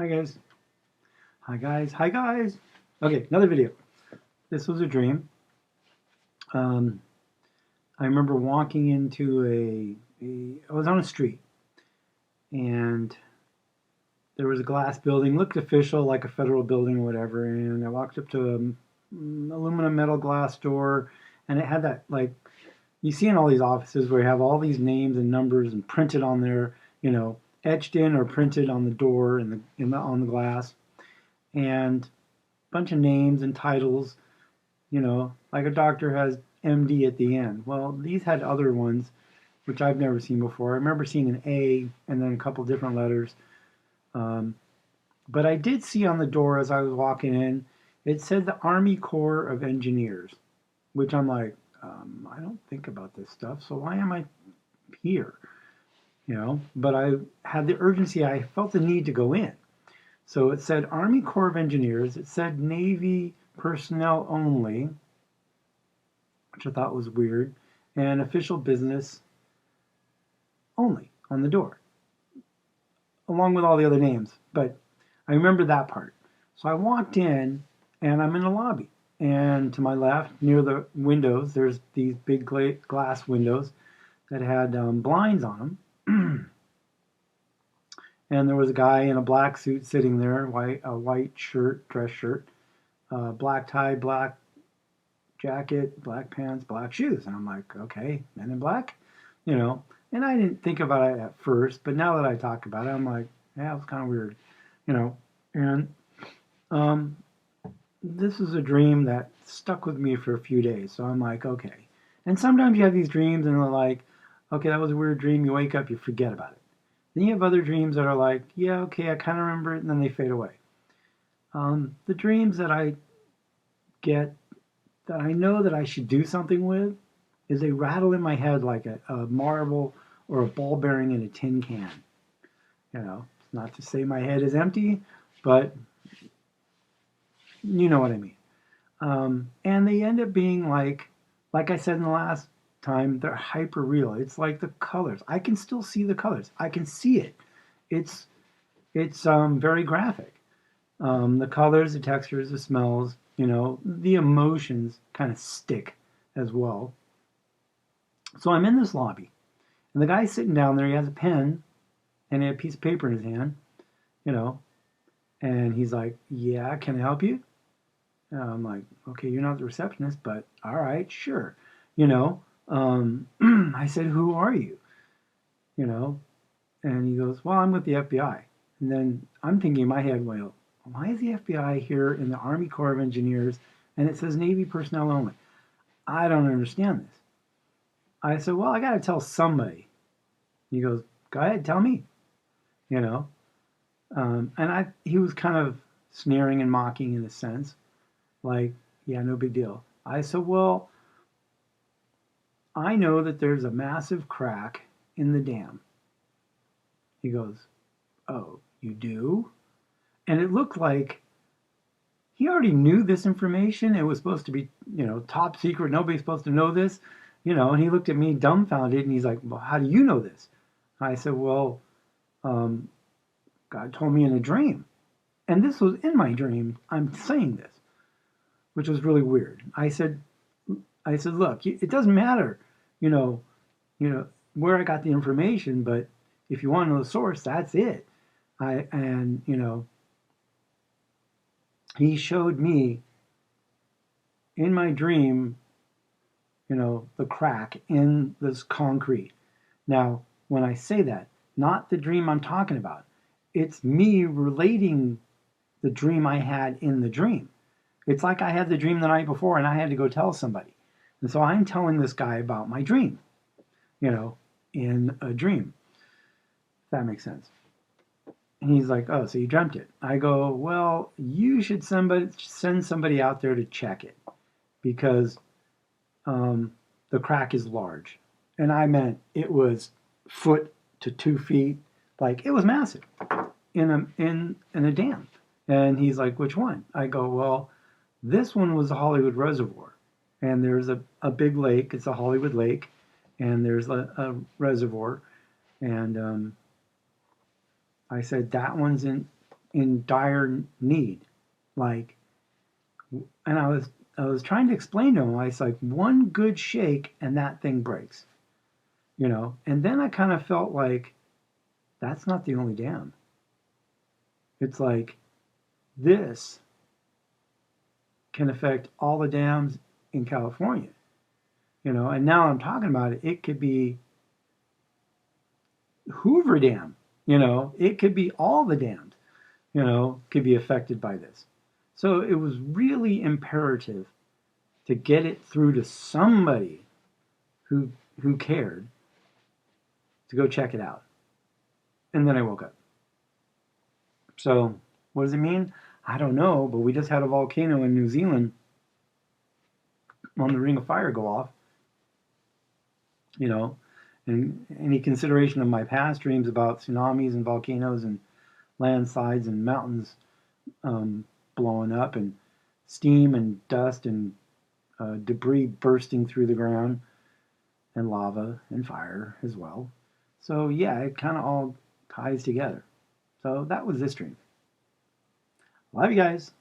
Hi guys. Hi guys. Hi guys. Okay, another video. This was a dream. I remember walking into I was on a street and there was a glass building, looked official like a federal building or whatever, and I walked up to an aluminum metal glass door and it had that, like, you see in all these offices where you have all these names and numbers and printed on there, etched in or printed on the door and on the glass, and a bunch of names and titles, like a doctor has MD at the end. Well, these had other ones, which I've never seen before. I remember seeing an A and then a couple different letters. But I did see on the door as I was walking in, it said the Army Corps of Engineers, which I'm like, I don't think about this stuff, so why am I here? But I had the urgency, I felt the need to go in. So it said Army Corps of Engineers, it said Navy personnel only, which I thought was weird, and official business only on the door, along with all the other names. But I remember that part. So I walked in, and I'm in the lobby. And to my left, near the windows, there's these big glass windows that had blinds on them. And there was a guy in a black suit sitting there, a white shirt, dress shirt, black tie, black jacket, black pants, black shoes. And I'm like, okay, men in black, And I didn't think about it at first, but now that I talk about it, I'm like, yeah, it was kind of weird, And this is a dream that stuck with me for a few days. So I'm like, okay. And sometimes you have these dreams and they're like, okay, that was a weird dream. You wake up, you forget about it. Then you have other dreams that are like, yeah, okay, I kind of remember it, and then they fade away. The dreams that I get that I know that I should do something with is they rattle in my head like a marble or a ball bearing in a tin can. It's not to say my head is empty, but you know what I mean. And they end up being like I said in the last time, they're hyper real. It's like the colors. I can still see the colors. I can see it. It's very graphic. The colors, the textures, the smells, the emotions kind of stick as well. So I'm in this lobby, and the guy's sitting down there. He has a pen and a piece of paper in his hand, and he's like, "Yeah, can I help you?" And I'm like, "Okay, you're not the receptionist, but all right, sure." I said, "Who are you?" And he goes, "Well, I'm with the FBI." And then I'm thinking in my head, well, why is the FBI here in the Army Corps of Engineers and it says Navy personnel only? I don't understand this. I said, well, I got to tell somebody. He goes, go ahead, tell me. And he was kind of sneering and mocking in a sense, like, yeah, no big deal. I said, well, I know that there's a massive crack in the dam. He goes, oh, you do? And it looked like he already knew this information. It was supposed to be, top secret. Nobody's supposed to know this, and he looked at me dumbfounded and he's like, well, how do you know this? I said, well, God told me in a dream. And this was in my dream. I'm saying this, which was really weird. I said, look, it doesn't matter, where I got the information, but if you want to know the source, that's it. He showed me in my dream, the crack in this concrete. Now, when I say that, not the dream I'm talking about, it's me relating the dream I had in the dream. It's like I had the dream the night before and I had to go tell somebody. And so I'm telling this guy about my dream, in a dream. If that makes sense. And he's like, oh, so you dreamt it. I go, well, you should send somebody out there to check it because the crack is large. And I meant it was foot to 2 feet. Like, it was massive in a dam. And he's like, which one? I go, well, this one was the Hollywood Reservoir. And there's a big lake. It's a Hollywood lake. And there's a reservoir. And I said, that one's in in dire need. Like, and I was trying to explain to him, I was like, one good shake and that thing breaks, you know. And then I kind of felt like that's not the only dam. It's like this can affect all the dams in California, you know. And now I'm talking about it, it could be Hoover Dam, you know, it could be all the dams, you know, could be affected by this. So it was really imperative to get it through to somebody who who cared to go check it out. And then I woke up. So what does it mean? I don't know, but we just had a volcano in New Zealand on the Ring of Fire go off, you know, and any consideration of my past dreams about tsunamis and volcanoes and landslides and mountains blowing up and steam and dust and debris bursting through the ground and lava and fire as well. So yeah, it kind of all ties together. So that was this dream. Love you guys.